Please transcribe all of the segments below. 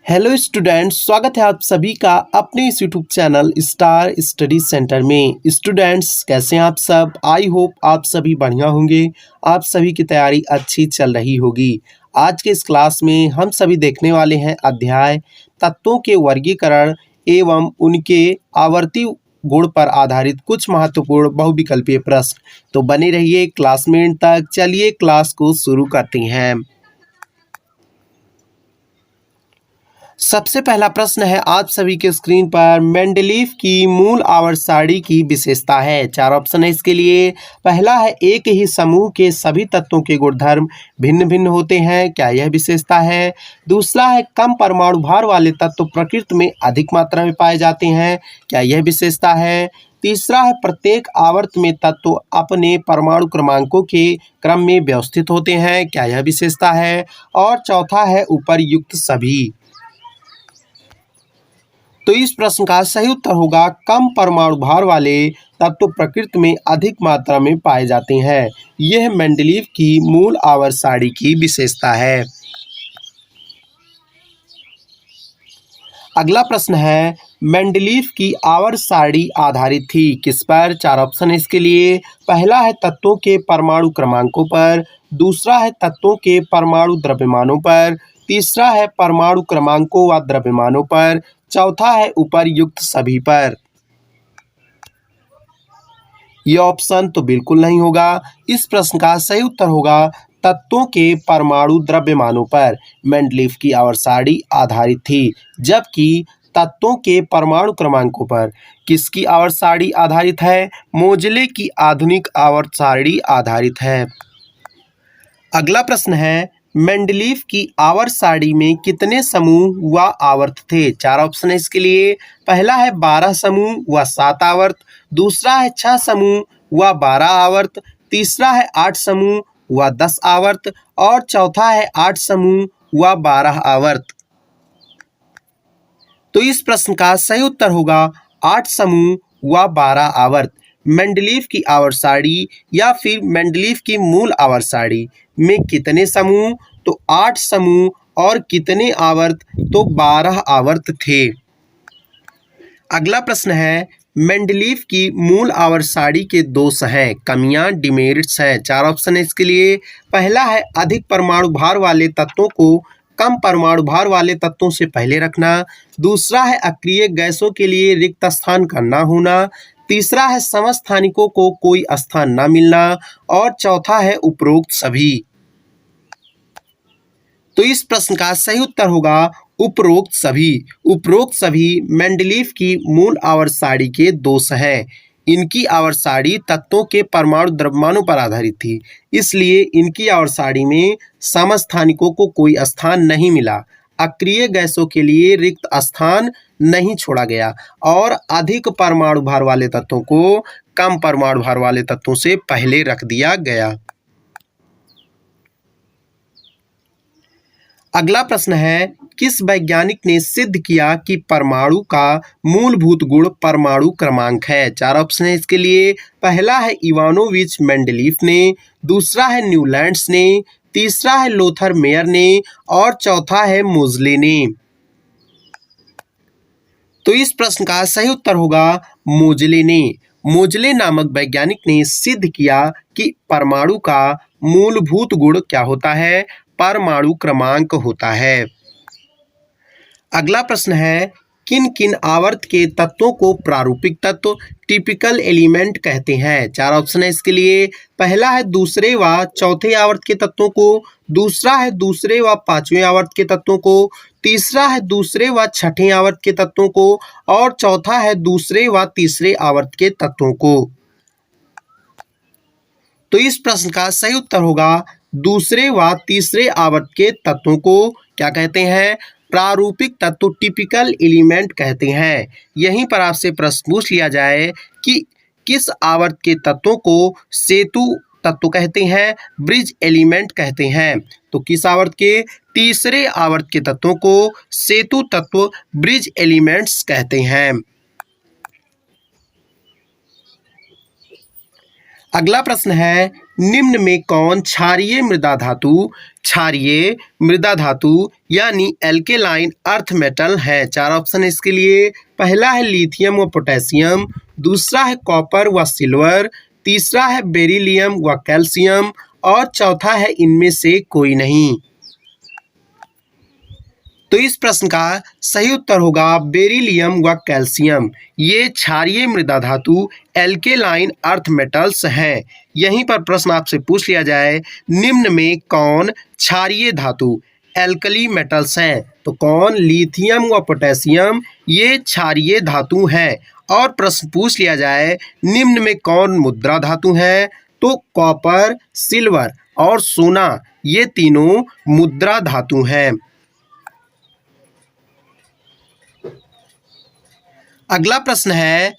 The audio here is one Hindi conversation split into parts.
हेलो स्टूडेंट्स, स्वागत है आप सभी का अपने इस YouTube channel star study centre में। स्टूडेंट्स कैसे हैं आप सब? आई होप आप सभी बढ़िया होंगे। आप सभी की तैयारी अच्छी चल रही होगी। आज के इस क्लास में हम सभी देखने वाले हैं अध्याय तत्वों के वर्गीकरण एवं उनके आवर्ती गुण पर आधारित कुछ महत्वपूर्ण बहुविकल्पीय प्रश्न। तो बने रहिए क्लास में एंड तक। चलिए क्लास को शुरू करते हैं। सबसे पहला प्रश्न है आप सभी के स्क्रीन पर, मेंडलीव की मूल आवर्त सारणी की विशेषता है। चार ऑप्शन है इसके लिए। पहला है एक ही समूह के सभी तत्वों के गुणधर्म भिन्न भिन्न होते हैं, क्या यह विशेषता है? दूसरा है कम परमाणु भार वाले तत्व प्रकृति में अधिक मात्रा में पाए जाते हैं, क्या यह विशेषता है? तीसरा है प्रत्येक आवर्त में तत्व अपने परमाणु क्रमांकों के क्रम में व्यवस्थित होते हैं, क्या यह विशेषता है? और चौथा है उपर्युक्त सभी। तो इस प्रश्न का सही उत्तर होगा कम परमाणु भार वाले तत्व प्रकृति में अधिक मात्रा में पाए जाते हैं। यह मेंडलीव की मूल आवर्त सारणी की विशेषता है। अगला प्रश्न है मेंडलीव की आवर्त सारणी आधारित थी किस पर? चार ऑप्शन है इसके लिए। पहला है तत्वों के परमाणु क्रमांकों पर, दूसरा है तत्वों के परमाणु द्रव्यमानों पर, तीसरा है परमाणु क्रमांकों व द्रव्यमानों पर, चौथा है उपर्युक्त सभी पर। यह ऑप्शन तो बिल्कुल नहीं होगा। इस प्रश्न का सही उत्तर होगा तत्वों के परमाणु द्रव्यमानों पर मेंडलीव की आवर्त सारणी आधारित थी, जबकि तत्वों के परमाणु क्रमांकों पर किसकी आवर्त सारणी आधारित है? मोजले की आधुनिक आवर्त सारणी आधारित है। अगला प्रश्न है मेंडलीव की आवर्त सारणी में कितने समूह व आवर्त थे? चार ऑप्शन है इसके लिए। पहला है 12 समूह व 7 आवर्त, दूसरा है 6 समूह व 12 आवर्त, तीसरा है 8 समूह व 10 आवर्त और चौथा है 8 समूह व 12 आवर्त। तो इस प्रश्न का सही उत्तर होगा 8 समूह व 12 आवर्त। मेंडलीव की आवर्त सारणी या फिर मेंडलीव की मूल आवर्त सारणी में कितने समूह? तो 8 समूह और कितने आवर्त? तो 12 आवर्त थे। अगला प्रश्न है मेंडलीव की मूल आवर्त सारणी के दोष हैं, कमियां, डिमेरिट्स हैं। चार ऑप्शन है इसके लिए। पहला है अधिक परमाणु भार वाले तत्वों को कम परमाणु भार वाले तत्वों से पहले रखना, दूसरा है अक्रिय गैसों के लिए रिक्त स्थान का न होना, तीसरा है समस्थानिकों को कोई स्थान न मिलना और चौथा है उपरोक्त सभी। तो इस प्रश्न का सही उत्तर होगा उपरोक्त सभी। उपरोक्त सभी मेंडलीव की मूल आवर्त सारणी के दोष हैं। इनकी आवर्त सारणी तत्वों के परमाणु द्रव्यमानों पर आधारित थी, इसलिए इनकी आवर्त सारणी में समस्थानिकों को कोई स्थान नहीं मिला, अक्रिय गैसों के लिए रिक्त स्थान नहीं छोड़ा गया और अधिक परमाणु भार वाले तत्वों को कम परमाणु भार वाले तत्वों से पहले रख दिया गया। अगला प्रश्न है किस वैज्ञानिक ने सिद्ध किया कि परमाणु का मूलभूत गुण परमाणु क्रमांक है? चार ऑप्शन है इसके लिए। पहला है इवानोविच मेंडलीव ने, दूसरा है न्यूलैंड्स ने, तीसरा है लोथर मेयर ने और चौथा है मोजले ने। तो इस प्रश्न का सही उत्तर होगा मोजले ने। मोजले नामक वैज्ञानिक ने सिद्ध किया कि परमाणु का मूलभूत गुण क्या होता है? परमाणु क्रमांक होता है। अगला प्रश्न है किन किन आवर्त के तत्वों को प्रारूपिक तत्व टिपिकल एलिमेंट कहते हैं? चार ऑप्शन है इसके लिए। पहला है दूसरे व चौथे आवर्त के तत्वों को, दूसरा है दूसरे व पांचवें आवर्त के तत्वों को, तीसरा है दूसरे व छठे आवर्त के तत्वों को और चौथा है दूसरे व तीसरे आवर्त के तत्वों को। तो इस प्रश्न का सही उत्तर होगा दूसरे व तीसरे आवर्त के तत्वों को क्या कहते हैं? प्रारूपिक तत्व टिपिकल एलिमेंट कहते हैं। यहीं पर आपसे प्रश्न पूछ लिया जाए कि किस आवर्त के तत्वों को सेतु तत्व कहते हैं, ब्रिज एलिमेंट कहते हैं? तो किस आवर्त के? तीसरे आवर्त के तत्वों को सेतु तत्व ब्रिज एलिमेंट्स कहते हैं। अगला प्रश्न है निम्न में कौन क्षारीय मृदा धातु यानी एल्केलाइन अर्थ मेटल है? चार ऑप्शन है इसके लिए। पहला है लिथियम व पोटेशियम, दूसरा है कॉपर व सिल्वर, तीसरा है बेरिलियम व कैल्शियम और चौथा है इनमें से कोई नहीं। तो इस प्रश्न का सही उत्तर होगा बेरिलियम व कैल्शियम। ये क्षारीय मृदा धातु एल्केलाइन अर्थ मेटल्स हैं। यहीं पर प्रश्न आपसे पूछ लिया जाए, निम्न में कौन क्षारीय धातु एल्कली मेटल्स हैं? तो कौन? लिथियम व पोटेशियम ये क्षारीय धातु हैं। और प्रश्न पूछ लिया जाए, निम्न में कौन मुद्रा धातु है? तो कॉपर, सिल्वर और सोना ये तीनों मुद्रा धातु हैं। अगला प्रश्न है,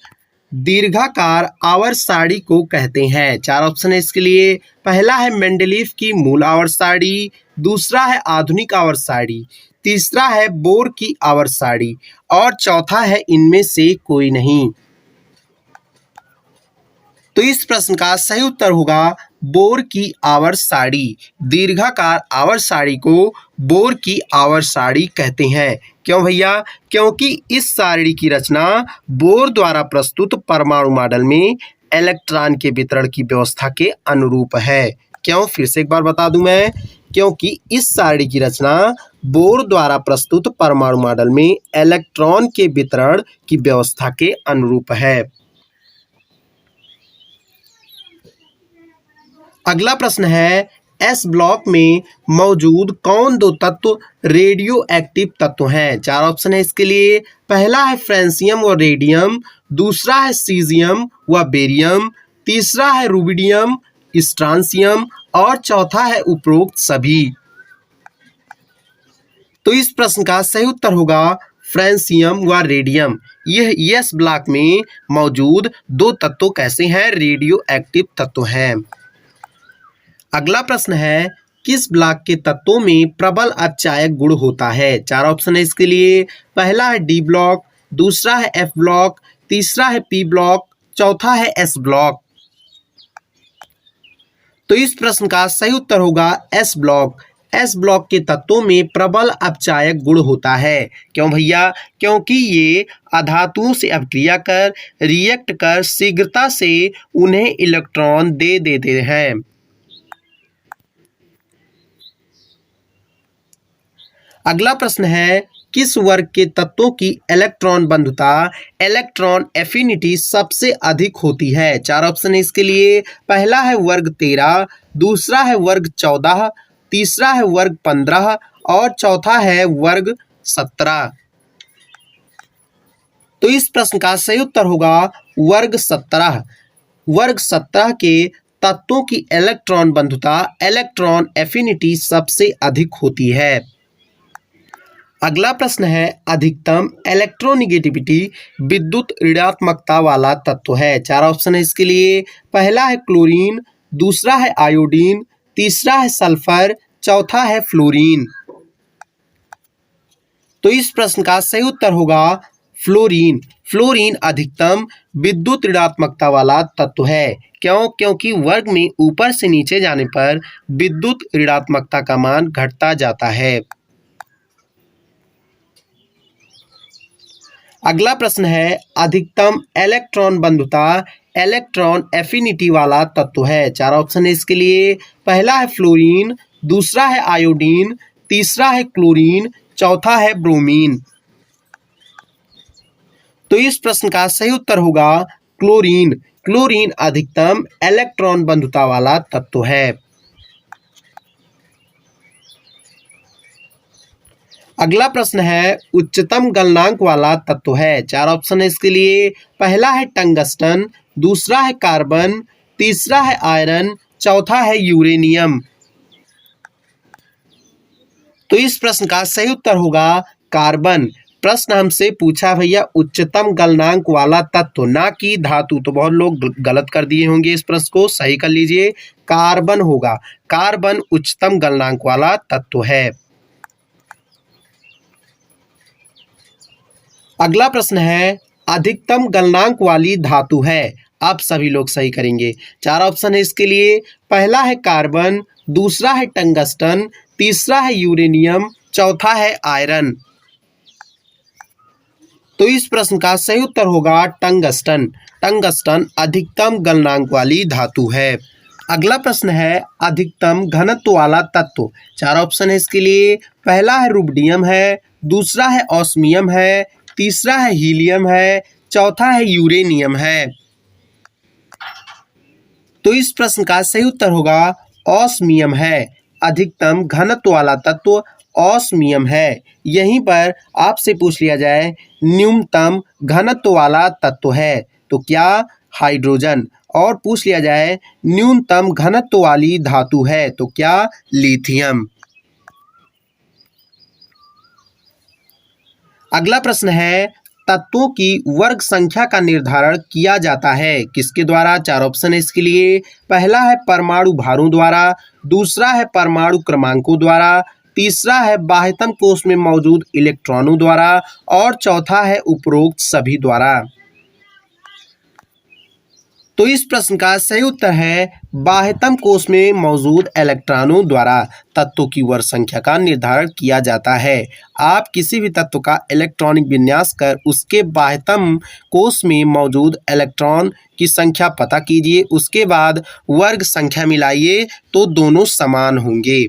दीर्घाकार आवर्त सारणी को कहते हैं? चार ऑप्शन है इसके लिए। पहला है मेंडलीफ की मूल आवर्त सारणी, दूसरा है आधुनिक आवर्त सारणी, तीसरा है बोर की आवर्त सारणी और चौथा है इनमें से कोई नहीं। तो इस प्रश्न का सही उत्तर होगा बोर की आवर्त सारणी। दीर्घाकार आवर्त सारणी को बोर की आवर्त सारणी कहते हैं। क्यों भैया? क्योंकि इस सारणी की रचना बोर द्वारा प्रस्तुत परमाणु मॉडल में इलेक्ट्रॉन के वितरण की व्यवस्था के अनुरूप है। क्यों? फिर से एक बार बता दूं मैं, क्योंकि इस सारणी की रचना बोर द्वारा प्रस्तुत परमाणु मॉडल में इलेक्ट्रॉन के वितरण की व्यवस्था के अनुरूप है। अगला प्रश्न है, एस ब्लॉक में मौजूद कौन दो तत्व रेडियो एक्टिव तत्व हैं? चार ऑप्शन है इसके लिए। पहला है फ्रेंसियम व रेडियम, दूसरा है सीजियम व बेरियम, तीसरा है रुबिडियम स्ट्रांसियम और चौथा है उपरोक्त सभी। तो इस प्रश्न का सही उत्तर होगा फ्रेंसियम व रेडियम। यह एस ब्लॉक में मौजूद दो तत्व कैसे हैं? रेडियो एक्टिव तत्व हैं। अगला प्रश्न है, किस ब्लॉक के तत्वों में प्रबल अपचायक गुण होता है? चार ऑप्शन है इसके लिए। पहला है डी ब्लॉक, दूसरा है एफ ब्लॉक, तीसरा है पी ब्लॉक, चौथा है एस ब्लॉक। तो इस प्रश्न का सही उत्तर होगा एस ब्लॉक। एस ब्लॉक के तत्वों में प्रबल अपचायक गुण होता है। क्यों भैया? क्योंकि ये अधातुओं से अपक्रिया कर रिएक्ट कर शीघ्रता से उन्हें इलेक्ट्रॉन दे देते हैं। अगला प्रश्न है, किस वर्ग के तत्वों की इलेक्ट्रॉन बंधुता इलेक्ट्रॉन एफिनिटी सबसे अधिक होती है? चार ऑप्शन है इसके लिए। पहला है वर्ग 13, दूसरा है वर्ग 14, तीसरा है वर्ग 15 और चौथा है वर्ग 17। तो इस प्रश्न का सही उत्तर होगा वर्ग 17। वर्ग 17 के तत्वों की इलेक्ट्रॉन बंधुता इलेक्ट्रॉन एफिनिटी सबसे अधिक होती है। अगला प्रश्न है, अधिकतम इलेक्ट्रोनिगेटिविटी विद्युत ऋणात्मकता वाला तत्व है? चार ऑप्शन है इसके लिए। पहला है क्लोरीन, दूसरा है आयोडीन, तीसरा है सल्फर, चौथा है फ्लोरीन। तो इस प्रश्न का सही उत्तर होगा फ्लोरीन। फ्लोरीन अधिकतम विद्युत ऋणात्मकता वाला तत्व है। क्यों? क्योंकि वर्ग में ऊपर से नीचे जाने पर विद्युत ऋणात्मकता का मान घटता जाता है। अगला प्रश्न है, अधिकतम इलेक्ट्रॉन बंधुता इलेक्ट्रॉन एफिनिटी वाला तत्व है? चार ऑप्शन है इसके लिए। पहला है फ्लोरीन, दूसरा है आयोडीन, तीसरा है क्लोरीन, चौथा है ब्रोमीन। तो इस प्रश्न का सही उत्तर होगा क्लोरीन। क्लोरीन अधिकतम इलेक्ट्रॉन बंधुता वाला तत्व है। अगला प्रश्न है, उच्चतम गलनांक वाला तत्व है? चार ऑप्शन है इसके लिए। पहला है टंगस्टन, दूसरा है कार्बन, तीसरा है आयरन, चौथा है यूरेनियम। तो इस प्रश्न का सही उत्तर होगा कार्बन। प्रश्न हमसे पूछा भैया उच्चतम गलनांक वाला तत्व, ना कि धातु, तो बहुत लोग गलत कर दिए होंगे। इस प्रश्न को सही कर लीजिए, कार्बन होगा। कार्बन उच्चतम गलनांक वाला तत्व है। अगला प्रश्न है, अधिकतम गलनांक वाली धातु है? आप सभी लोग सही करेंगे। 4 ऑप्शन है इसके लिए। पहला है कार्बन, दूसरा है टंगस्टन, तीसरा है यूरेनियम, चौथा है आयरन। तो इस प्रश्न का सही उत्तर होगा टंगस्टन। टंगस्टन अधिकतम गलनांक वाली धातु है। अगला प्रश्न है अधिकतम घनत्व वाला तत्व। 4 ऑप्शन है इसके लिए। पहला है रुबिडियम है, दूसरा है ऑस्मियम है, तीसरा है हीलियम है, चौथा है यूरेनियम है। तो इस प्रश्न का सही उत्तर होगा ऑस्मियम है। अधिकतम घनत्व वाला तत्व ऑस्मियम है। यहीं पर आपसे पूछ लिया जाए न्यूनतम घनत्व वाला तत्व है तो क्या हाइड्रोजन, और पूछ लिया जाए न्यूनतम घनत्व वाली धातु है तो क्या लिथियम। अगला प्रश्न है तत्वों की वर्ग संख्या का निर्धारण किया जाता है किसके द्वारा। 4 ऑप्शन है इसके लिए। पहला है परमाणु भारों द्वारा, दूसरा है परमाणु क्रमांकों द्वारा, तीसरा है बाह्यतम कोश में मौजूद इलेक्ट्रॉनों द्वारा और चौथा है उपरोक्त सभी द्वारा। तो इस प्रश्न का सही उत्तर है बाह्यतम कोश में मौजूद इलेक्ट्रॉनों द्वारा तत्वों की वर्ग संख्या का निर्धारण किया जाता है। आप किसी भी तत्व का इलेक्ट्रॉनिक विन्यास कर उसके बाह्यतम कोश में मौजूद इलेक्ट्रॉन की संख्या पता कीजिए, उसके बाद वर्ग संख्या मिलाइए तो दोनों समान होंगे।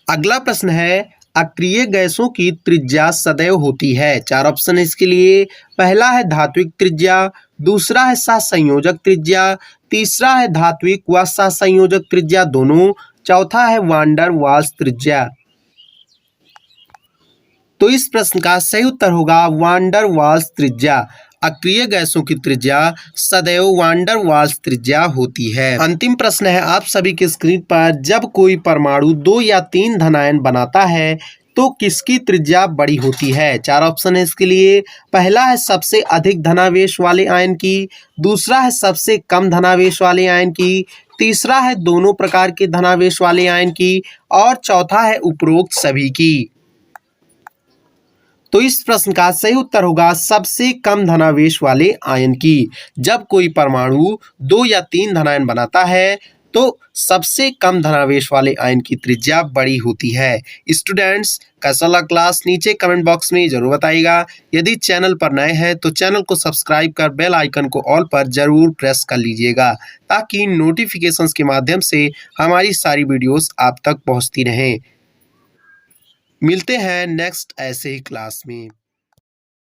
अगला प्रश्न है अक्रिय गैसों की त्रिज्या सदैव होती है। 4 ऑप्शन है इसके लिए। पहला है धात्विक त्रिज्या, दूसरा है सहसंयोजक त्रिज्या, तीसरा है धात्विक व सहसंयोजक त्रिज्या दोनों, चौथा है वांडर वाल्स त्रिज्या। तो इस प्रश्न का सही उत्तर होगा वांडर वाल्स त्रिज्या। अक्रिय गैसों की त्रिज्या सदैव वांडर वाल्स त्रिज्या होती है। अंतिम प्रश्न है आप सभी के स्क्रीन पर, जब कोई परमाणु 2 या 3 धनायन बनाता है तो किसकी त्रिज्या बड़ी होती है। 4 ऑप्शन है इसके लिए। पहला है सबसे अधिक धनावेश वाले आयन की, दूसरा है सबसे कम धनावेश वाले आयन की, तीसरा है दोनों प्रकार के धनावेश वाले आयन की और चौथा है उपरोक्त सभी की। तो इस प्रश्न का सही उत्तर होगा सबसे कम धनावेश वाले आयन की। जब कोई परमाणु 2 या 3 धनायन बनाता है तो सबसे कम धनावेश वाले आयन की त्रिज्या बड़ी होती है। स्टूडेंट्स कैसा लगा क्लास नीचे कमेंट बॉक्स में जरूर बताइएगा। यदि चैनल पर नए हैं तो चैनल को सब्सक्राइब कर बेल आइकन को ऑल पर जरूर प्रेस कर लीजिएगा ताकि नोटिफिकेशंस के माध्यम से हमारी सारी वीडियोस आप तक पहुंचती रहें। मिलते हैं नेक्स्ट ऐसे ही क्लास में।